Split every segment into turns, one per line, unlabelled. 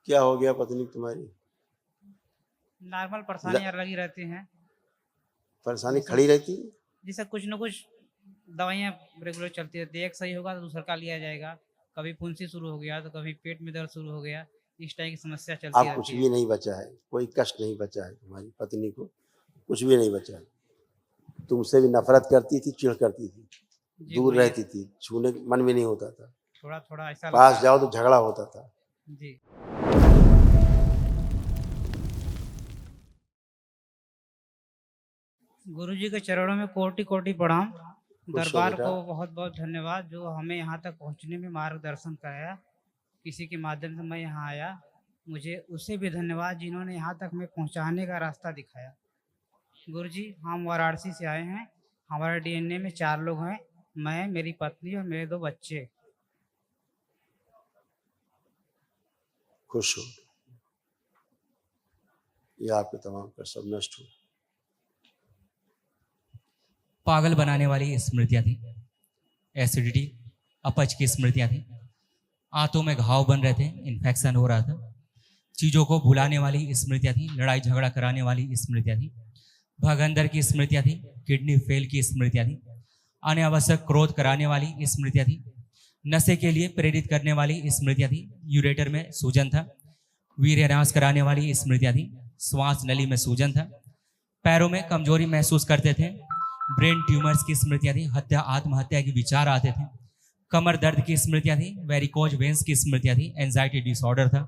क्या हो गया पत्नी को तुम्हारी?
नॉर्मल परेशानियाँ लगी रहती हैं।
परेशानी
जैसे
खड़ी रहती?
जैसे कुछ न कुछ दवाइयाँ रेगुलर चलती रहती है। एक सही होगा तो दूसरा का लिया जाएगा। कभी फुंसी शुरू हो गया तो कभी पेट में दर्द शुरू हो गया। इस टाइप की समस्या चलती
अब कुछ
रहती है।
भी नहीं बचा है, कोई कष्ट नहीं बचा है तुम्हारी पत्नी को, कुछ भी नहीं बचा है। तुमसे भी नफरत करती थी, चिढ़ करती थी,
जी
दूर
गुरुजी,
रहती थी, छूने का मन भी नहीं होता था।
थोड़ा-थोड़ा ऐसा
पास
लगता है।
जाओ तो झगड़ा होता था।
जी। गुरुजी के चरणों में कोटि-कोटि प्रणाम।
खुश हो
दरबार
बेटा।
को बहुत-बहुत धन्यवाद जो हमें यहाँ तक पहुँचने में मार्गदर्शन कराया। किसी के माध्यम से मैं यहाँ आया। मुझे उसे भी धन्यवाद जिन्होंने यहाँ तक हमें पहुँचाने का रास्ता दिखाया। गुरुजी, हम वाराणसी से आए हैं। हमारे डीएनए में 4 लोग हैं। मैं, मेरी पत्नी और मेरे 2 बच्चे।
खुश हो, ये आपके तमाम कष्ट सब नष्ट हो।
पागल बनाने वाली स्मृतियां थी, एसिडिटी, अपच की स्मृतियां थी, आंतों में घाव बन रहे थे, इन्फेक्शन हो रहा था, चीज़ों को भुलाने वाली स्मृतियां थी, लड़ाई झगड़ा कराने वाली स्मृतियां थी, भगंदर की स्मृतियां थी, किडनी फेल की स्मृतियां थी, अनावश्यक क्रोध कराने वाली स्मृतियां थी, नशे के लिए प्रेरित करने वाली स्मृतियां थी, यूरेटर में सूजन था, वीर्यनाश कराने वाली स्मृतियां थी, श्वास नली में सूजन था, पैरों में कमजोरी महसूस करते थे, ब्रेन ट्यूमर्स की स्मृतियां थी, हत्या आत्महत्या के विचार आते थे, कमर दर्द की स्मृतियां थी, वेरिकोज वेंस की स्मृतियां थी, एंजाइटी डिसऑर्डर था,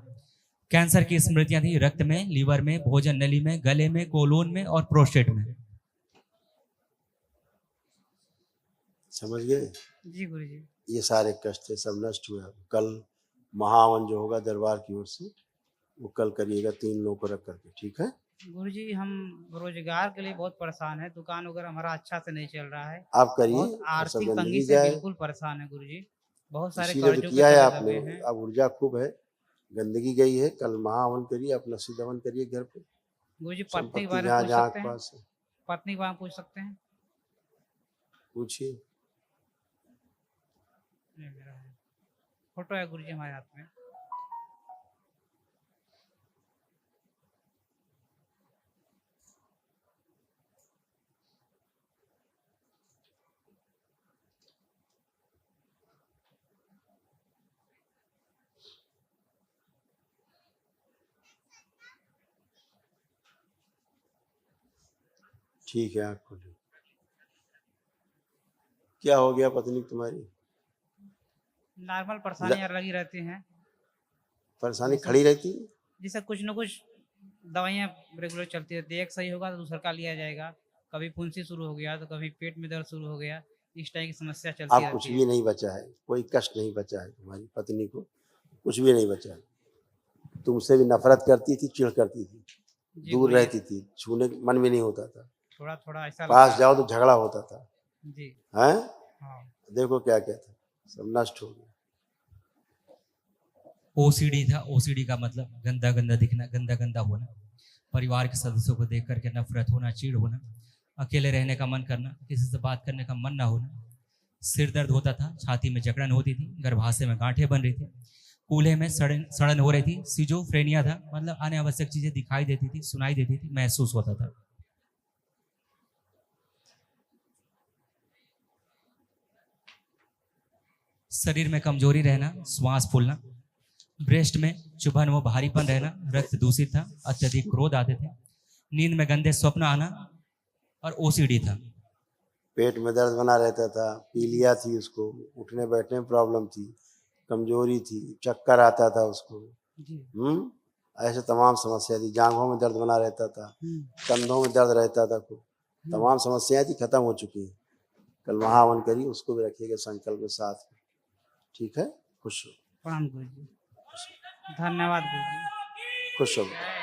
कैंसर की स्मृतियां थी, रक्त में, लीवर में, भोजन नली में, गले में, कोलोन में और प्रोस्टेट में।
समझ गए?
जी गुरुजी।
ये सारे कष्ट थे, सब नष्ट हुए। अब कल महावन जो होगा दरबार की ओर से, वो कल करिएगा 3 लोगों को रख करके, ठीक है?
गुरुजी, हम रोज़गार के लिए बहुत परेशान हैं। दुकान वगैरह हमारा अच्छा से नहीं चल रहा है।
आप करिए
बहुत
और सब
आर्थिक तंगी
गंदगी
से
जाए।
बिल्कुल परेशान हैं गुरुजी। बहुत सारे
इसीलिए तो
कर्ज़ों के
किया है
तले
आपने।
दबे हैं।
अब ऊर्जा खूब है, गंदगी गई है। कल महावन करिए, अपना नसीब हवन करिए घर पे।
गुरुजी, पत्नी के
संपत्ति
बारे में
जहाँ
पूछ
जहाँ
सकते
के
हैं?
पास है,
पत्नी के बारे में पूछ सकते हैं?
पूछिए।
ये मेरा है। फ़ोटो है गुरुजी हमारे हाथ में।
ठीक है, आँख खोलिए। क्या हो गया पत्नी को तुम्हारी?
नॉर्मल
ल
परेशानियाँ लगी रहती हैं।
परेशानी
जैसे
खड़ी रहती?
जैसे कुछ न कुछ दवाइयाँ रेगुलर चलती रहती है। एक सही होगा तो दूसरा का लिया जाएगा। कभी फुंसी शुरू हो गया तो कभी पेट में दर्द शुरू हो गया। इस टाइप की समस्या चलती
अब कुछ
रहती है।
भी नहीं बचा है, कोई कष्ट नहीं बचा है तुम्हारी पत्नी को, कुछ भी नहीं बचा है। तुमसे भी नफरत करती थी, चिढ़ करती थी,
जी
दूर
गुरुजी,
रहती थी, छूने का मन भी नहीं होता था।
थोड़ा-थोड़ा ऐसा लगता
पास
है।
जाओ तो झगड़ा होता था।
जी,
हैं?
हाँ।
देखो क्या-क्या था, सब नष्ट हो गया।
ओसीडी था, ओसीडी का मतलब गंदा गंदा दिखना, गंदा गंदा होना, परिवार के सदस्यों को देख करके नफरत होना, चिढ़ होना, अकेले रहने का मन करना, किसी से बात करने का मन ना होना, सिर दर्द होता था, छाती में जकड़न होती थी, गर्भाशय में गांठें बन रही थी, कूल्हे में सड़न सड़न हो रही थी, सिजोफ्रेनिया था, मतलब अनावश्यक चीजें दिखाई देती थी, सुनाई देती थी, महसूस होता था। शरीर में कमजोरी रहना, श्वास फूलना, ब्रेस्ट में चुभन व भारीपन रहना, रक्त दूषित था, अत्यधिक क्रोध आते थे, नींद में गंदे स्वप्न आना और ओसीडी था।
पेट में दर्द बना रहता था, पीलिया थी उसको, उठने बैठने में प्रॉब्लम थी, कमजोरी थी, चक्कर आता था उसको।
जी।
ऐसे तमाम समस्या थी, जांघों में दर्द बना रहता था,
हुँ,
कंधों में दर्द रहता था खूब।
हुँ।
तमाम समस्याएं थी, खत्म हो चुकी हैं। कल महावन करिए, उसको भी रखिएगा संकल्प के साथ में, ठीक है? खुश हो,
प्रणाम गुरुजी। धन्यवाद गुरुजी।
खुश हो बेटा।